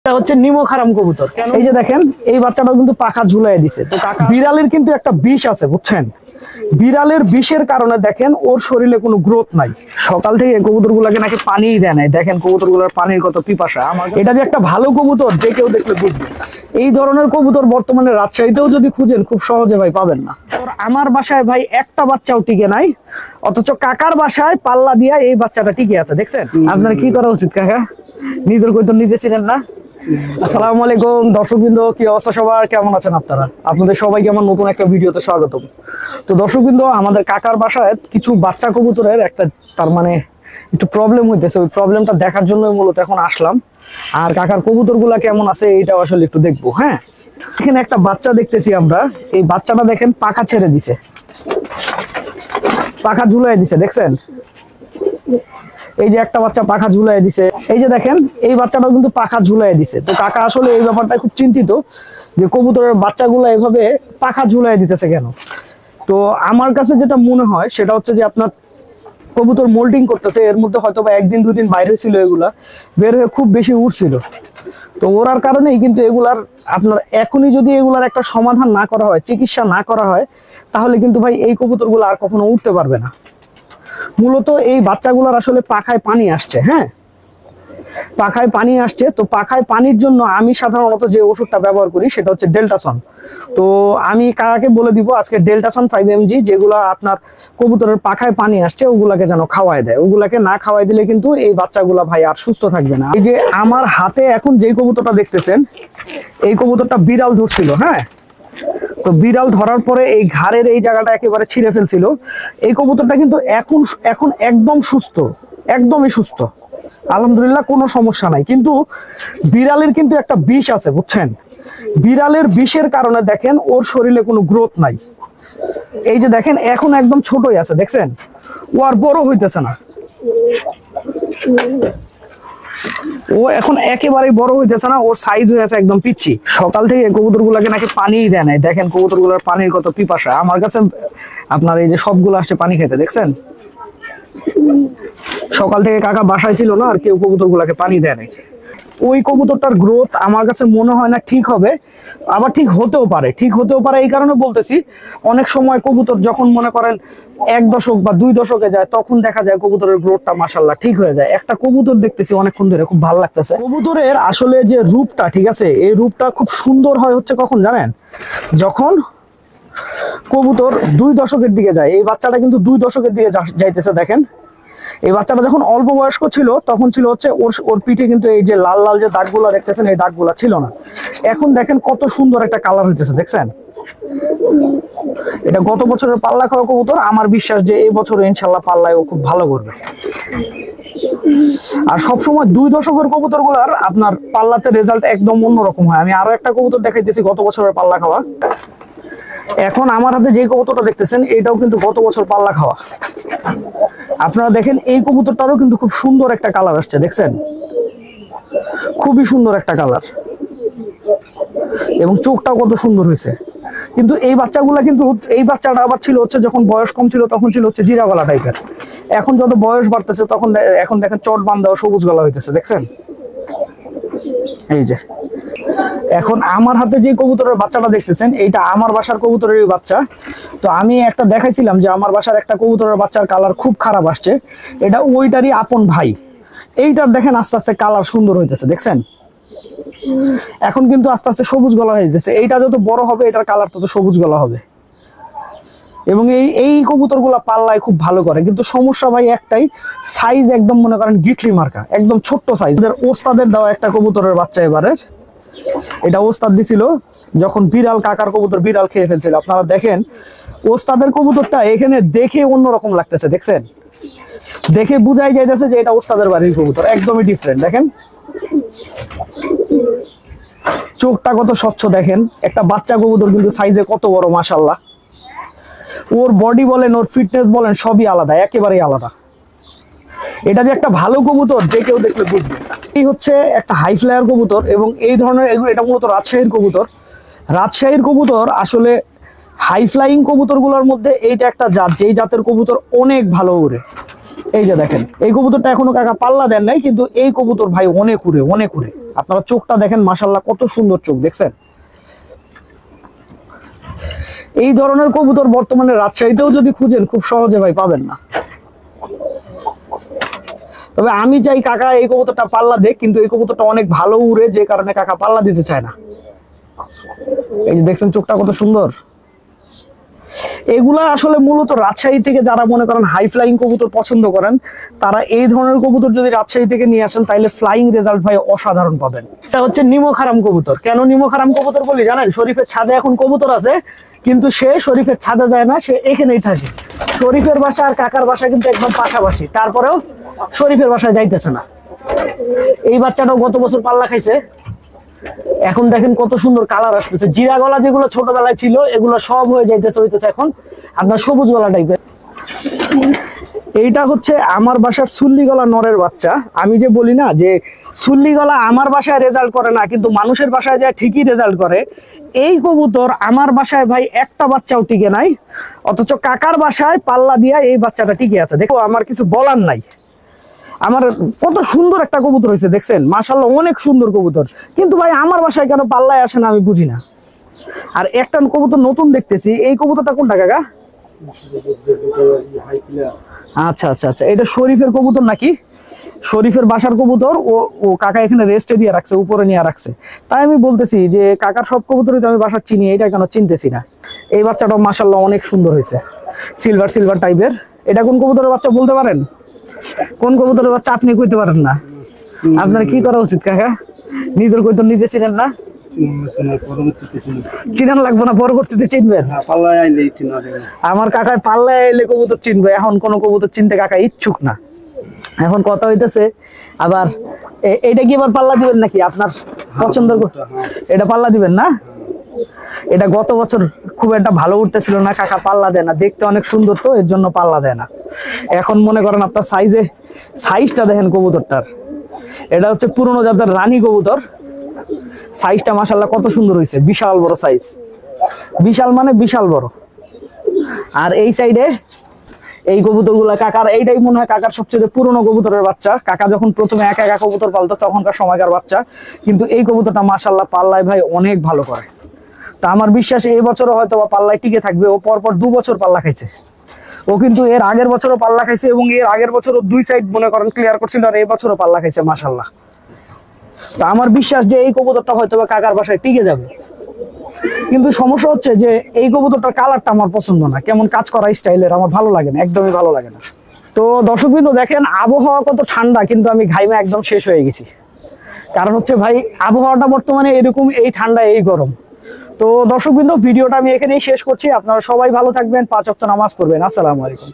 এটা হচ্ছে নিমো খারাম কবুতর। এই যে দেখেন এই বাচ্চাটাও কিন্তু পাখা ঝুলাই দিছে। তো কাকা বিড়ালের কিন্তু একটা বিষ আছে বুঝছেন, বিড়ালের বিষের কারণে দেখেন ওর শরীরে কোনো গ্রোথ নাই। সকাল থেকে কবুতর গুলাকে নাকি পানিই দেয় নাই। দেখেন কবুতর গুলার পানির কত পিপাসা। এটা যে একটা ভালো কবুতর যে কেউ দেখলে বুঝবে। এই ধরনের কবুতর বর্তমানে রাজশাহীতেও যদি খুঁজেন খুব সহজে ভাই পাবেন না। আমার বাসায় ভাই একটা বাচ্চাও টিকে নাই, অথচ কাকার বাসায় পাল্লা দিয়া এই বাচ্চাটা টিকে আছে। দেখছেন আপনার কি করা উচিত কাকা? নিজের কই তো নিজে ছিলেন না। আসসালামু আলাইকুম দর্শকবৃন্দ, কি অবস্থা সবার, কেমন আছেন আপনারা? আপনাদের সবাইকে আমার নতুন একটা ভিডিওতে স্বাগতম। তো দর্শকবৃন্দ, আমাদের কাকার বাসায় কিছু বাচ্চা কবুতরের একটা তার মানে একটু প্রবলেম হইতেছে। ওই প্রবলেমটা দেখার জন্য মূলত এখন আসলাম। আর কাকার কবুতরগুলা কেমন আছে এইটাও আসলে একটু দেখবো। হ্যাঁ, এখানে একটা বাচ্চা দেখতেছি আমরা। এই বাচ্চাটা দেখেন পাখা ছেড়ে দিছে, পাখা ঝুলাই দিছে। দেখছেন এই যে একটা বাচ্চা পাখা ঝুলাই দিছে। এই যে দেখেন এই বাচ্চাটাও কিন্তু পাখা ঝুলাই দিছে। তো কাকা আসলে এই ব্যাপারটা খুব চিন্তিত যে কবুতরের বাচ্চাগুলো এভাবে পাখা ঝুলাই দিতেছে কেন। তো আমার কাছে যেটা মনে হয় সেটা হচ্ছে যে আপনার কবুতর মোল্ডিং করতেছে, এর মধ্যে হয়তো বা একদিন দুদিন বাইরে হয়েছিল, এগুলা বের হয়ে খুব বেশি উঠছিল। তো ওরার কারণেই কিন্তু এগুলার আপনার এখনই যদি এগুলার একটা সমাধান না করা হয়, চিকিৎসা না করা হয়, তাহলে কিন্তু ভাই এই কবুতরগুলো আর কখনো উঠতে পারবে না। মূলত এই বাচ্চাগুলোর আসলে পাখায় পানি আসছে। হ্যাঁ, পাখায় পানি আসছে। তো পাখায় পানির জন্য আমি সাধারণত যে ওষুধটা ব্যবহার করি সেটা হচ্ছে ডেল্টাসন। তো আমি কাকাকে বলে দিব আজকে ডেল্টাসন 5mg, যেগুলো আপনার কবুতরের পাখায় পানি আসছে ওগুলাকে যেন খাওয়াই দেয়। ওগুলাকে না খাওয়াই দিলে কিন্তু এই বাচ্চাগুলা ভাই আর সুস্থ থাকবে না। এই যে আমার হাতে এখন যেই কবুতরটা দেখতেছেন, এই কবুতরটা বিড়াল ধরছিল। হ্যাঁ, তো বিড়াল ধরার পরে এই ঘাড়ের এই জায়গাটা একেবারে ছিঁড়ে ফেলছিল। এই কবুতরটা কিন্তু এখন একদম সুস্থ, একদমই সুস্থ, আলহামদুলিল্লাহ, কোনো সমস্যা নাই। কিন্তু বিড়ালের কিন্তু একটা বিষ আছে বুঝছেন, বিড়ালের বিষের কারণে দেখেন ওর শরীরে কোনো গ্রোথ নাই। এই যে দেখেন এখন একদম ছোটই আছে। দেখছেন ও আর বড় হইতেছে না, ও এখন একেবারেই বড় হইতেছে না, ওর সাইজ হয়ে আছে একদম পিচ্ছি। সকাল থেকে কবুতর গুলাকে নাকি পানিই দেয় নাই। দেখেন কবুতর গুলার পানির কত পিপাসা। আমার কাছে আপনার এই যে সবগুলো আসছে পানি খেতে। দেখছেন সকাল থেকে কাকা বাসায় ছিল না, আর কেউ কবুতর গুলাকে পানি দেয় নাই। ওই কবুতরটার গ্রোথ আমার কাছে মনে হয় না ঠিক হবে, আবার ঠিক হতেও পারে। ঠিক হতেও পারে এই কারণে বলতেছি, অনেক সময় কবুতর যখন মনে করেন 1 দশক বা 2 দশকে যায়, তখন দেখা যায় কবুতরের গ্রোথটা মাশাআল্লাহ ঠিক হয়ে যায়। একটা কবুতর দেখতেছি অনেকক্ষণ ধরে, খুব ভালো লাগতেছে। কবুতরের আসলে যে রূপটা, ঠিক আছে, এই রূপটা খুব সুন্দর হয় হচ্ছে কখন জানেন? যখন কবুতর 2 দশকের দিকে যায়। এই বাচ্চাটা কিন্তু 2 দশকের দিকে যাইতেছে। দেখেন এই বাচ্চাটা যখন অল্প বয়স্ক ছিল তখন ছিল হচ্ছে ওর পিঠে কিন্তু এই যে লাল লাল যে দাগগুলা দেখতেছেন, এই দাগগুলা ছিল না। এখন দেখেন কত সুন্দর একটা কালার হইতেছে। দেখছেন এটা গত বছরের পাল্লা খাওয়া কবুতর। আমার বিশ্বাস যে এই বছর ইনশাল্লাহ পাল্লায় ও খুব ভালো করবে। আর সবসময় 2 দশকের কবুতর গুলার আপনার পাল্লাতে রেজাল্ট একদম অন্যরকম হয়। আমি আরো একটা কবুতর দেখাইতেছি গত বছরের পাল্লা খাওয়া। এখন আমার হাতে যে কবুতরটা দেখতেছেন এটাও কিন্তু গত বছর পাল্লা খাওয়া। আপনারা দেখেন এই কবুতরটারও কিন্তু খুব সুন্দর একটা কালার আসছে। দেখছেন খুবই সুন্দর একটা কালার, এবং চোখটাও কত সুন্দর হয়েছে। কিন্তু এই বাচ্চাগুলা কিন্তু, এই বাচ্চাটা আবার ছিল হচ্ছে যখন বয়স কম ছিল তখন ছিল হচ্ছে জিরা গলা টাইপের। এখন যত বয়স বাড়তেছে তখন এখন দেখেন চট বান্ধা সবুজ গলা হইতেছে। দেখছেন এই যে এখন আমার হাতে যে কবুতরের বাচ্চাটা দেখতেছেন এইটা আমার বাসার কবুতরের বাচ্চা। তো আমি একটা দেখাইছিলাম যে আমার বাসার একটা কবুতরের বাচ্চার কালার খুব খারাপ আসছে, এটা ওইটারই আপন ভাই। এইটার দেখেন আস্তে আস্তে কালার সুন্দর হইতেছে। দেখছেন এখন কিন্তু আস্তে আস্তে সবুজ গলা হয়ে যেতেছে। এইটা যত বড় হবে এটার কালার তত সবুজ গলা হবে। এবং এই কবুতরগুলা পাল্লায় খুব ভালো করে, কিন্তু সমস্যা ভাই একটাই, সাইজ একদম মনে করেন গিটলি মার্কা, একদম ছোট্ট সাইজ। ওস্তাদের দেওয়া একটা কবুতরের বাচ্চা এবারে, এটা ওস্তাদ দিছিল যখন বিড়াল, কাকার কবুতর বিড়াল খেয়ে ফেলছিল। আপনারা দেখেন ওস্তাদের কবুতরটা এখানে দেখে অন্যরকম লাগতেছে। দেখছেন দেখে বুঝাই যাইতেছে যে এটা ওস্তাদের বাড়ির কবুতর, একদমই ডিফারেন্ট। দেখেন চোখটা কত স্বচ্ছ। দেখেন একটা বাচ্চা কবুতর কিন্তু সাইজে কত বড়, মাশাআল্লাহ। ওর বডি বলেন, ওর ফিটনেস বলেন, সবই আলাদা, একেবারেই আলাদা। এটা যে একটা ভালো কবুতর যে কেউ দেখলে বুঝবে। এই হচ্ছে একটা হাই ফ্লায়ার কবুতর, এবং এই ধরনের এগুলো, এটা মূলত রাজশাহীর কবুতর। রাজশাহীর কবুতর আসলে হাই ফ্লাইং কবুতরগুলোর মধ্যে এইটা একটা জাত, যেই জাতের কবুতর অনেক ভালো উড়ে। এই যে দেখেন এই কবুতরটা এখনো কাকা পাল্লা দেন নাই, কিন্তু এই কবুতর ভাই অনেক উড়ে, অনেক উড়ে। আপনারা চোখটা দেখেন, মাশাআল্লাহ কত সুন্দর চোখ, দেখছেন? এই ধরনের কবুতর বর্তমানে রাজশাহীতেও যদি খুঁজেন খুব সহজে ভাই পাবেন না। তবে আমি চাই কাকা এই কবুতরটা পাল্লা দেখ, কিন্তু এই কবুতরটা অনেক ভালো উড়ে, যে কারণে কাকা পাল্লা দিতে চায় না। এই যে দেখছেন চোখটা কত সুন্দর। এগুলা আসলে মূলত রাজশাহী থেকে যারা মনে করেন হাই ফ্লাইং কবুতর পছন্দ করেন, তারা এই ধরনের কবুতর যদি রাজশাহী থেকে নিয়ে আসেন তাহলে ফ্লাইং রেজাল্ট ভাই অসাধারণ পাবেন। এটা হচ্ছে নিমখারাম কবুতর। কেন নিমখারাম কবুতর বলি জানেন? শরীফের ছাদে এখন কবুতর আছে, কিন্তু সে শরীফের ছাদে যায় না, সে এখানেই থাকে। শরীফের বাসা আর কাকার বাসা কিন্তু একদম পাশাপাশি, তারপরেও শরীফের বাসায় যাইতেছে না। এই বাচ্চাটাও গত বছর পাল্লা খাইছে। এখন দেখেন কত সুন্দর কালার আসতেছে। জিরা গলা যেগুলো ছোটবেলায় ছিল এগুলো সব হয়ে হইতেছে এখন আপনার সবুজ গলা টাইপের। এইটা হচ্ছে আমার বাসার সুল্লি গলা নরের বাচ্চা। আমি যে বলি না যে সুল্লি গলা আমার বাসায় রেজাল্ট করে না, কিন্তু মানুষের বাসায় যায় ঠিকই রেজাল্ট করে। এই কবুতর আমার বাসায় ভাই একটা বাচ্চাও টিকে নাই, অথচ কাকার বাসায় পাল্লা দিয়া এই বাচ্চাটা টিকে আছে। দেখো, আমার কিছু বলার নাই। আমার কত সুন্দর একটা কবুতর হয়েছে, দেখছেন? মাশাআল্লাহ অনেক সুন্দর কবুতর, কিন্তু ভাই আমার বাসায় কেন পাল্লায় আসে না আমি বুঝি না। আর একটা কবুতর নতুন দেখতেছি, এই কবুতরটা কোনটা কাকা? আচ্ছা আচ্ছা আচ্ছা, এটা শরীফের কবুতর নাকি? শরীফের বাসার কবুতর। ও কাকা এখানে রেস্টে দিয়ে রাখছে, উপরে নিয়ে রাখছে। তাই আমি বলতেছি যে কাকার সব কবুতরই তো আমি বাসার চিনি, এটা কেন চিনতেছি না। এই বাচ্চাটাও মাশাআল্লাহ অনেক সুন্দর হয়েছে, সিলভার সিলভার টাইপের। এটা কোন কবুতরের বাচ্চা বলতে পারেন? কোন কবুতরের বাচ্চা আপনি কইতে পারেন না? আপনার কি করা উচিত কাকা? নিজের কবুতর নিজে চিনেন না? চিনান লাগবে না, পরবর্তীতে চিনবেন। আমার কাকায় পাল্লায় এলে কবুতর চিনবে, এখন কোন কবুতর চিনতে কাকা ইচ্ছুক না। এখন কথা হইতেছে আবার এইটা কি এবার পাল্লা দিবেন নাকি? আপনার পছন্দ এটা পাল্লা দিবেন না? এটা গত বছর খুব একটা ভালো উঠতেছিল না, কাকা পাল্লা দেয় না। দেখতে অনেক সুন্দর তো, এর জন্য পাল্লা দেয় না। এখন মনে করেন আপনার সাইজটা দেখেন কবুতরটার। এটা হচ্ছে পুরনো জাতের রানী কবুতর। সাইজটা মাশাআল্লাহ কত সুন্দর হয়েছে, বিশাল বড় সাইজ, বিশাল মানে বিশাল বড়। আর এই সাইডে এই কবুতরগুলা কাকার, এইটাই মনে হয় কাকার সবচেয়ে পুরনো কবুতরের বাচ্চা। কাকা যখন প্রথমে একা একা কবুতর পালতো তখনকার সময়কার বাচ্চা, কিন্তু এই কবুতরটা মাশাআল্লাহ পাল্লায় ভাই অনেক ভালো করে। তা আমার বিশ্বাস এই বছরও হয়তো পাল্লায় টিকে থাকবে। ও পরপর 2 বছর পাল্লা খাইছে। ও কিন্তু এর আগের বছরও পাল্লা খাইছে, এবং এর আগের বছরও 2 সাইড মনে করেন ক্লিয়ার করছিল, আর এই বছরও পাল্লা খাইছে মাশাআল্লাহ। তা আমার বিশ্বাস যে এই কবুতরটা হয়তো কাকার বাসায় টিকে যাবে। কিন্তু সমস্যা হচ্ছে যে এই কবুতরটার কালারটা আমার পছন্দ না, কেমন কাজ করা স্টাইলের, আমার ভালো লাগে না, একদমই ভালো লাগে না। তো দর্শকবৃন্দ দেখেন আবহাওয়া কত ঠান্ডা, কিন্তু আমি ঘাইমে একদম শেষ হয়ে গেছি। কারণ হচ্ছে ভাই আবহাওয়াটা বর্তমানে এরকম, এই ঠান্ডা এই গরম। তো দর্শকবৃন্দ ভিডিওটা আমি এখানেই শেষ করছি। আপনারা সবাই ভালো থাকবেন, 5 ওয়াক্ত নামাজ পড়বেন। আসসালামু আলাইকুম।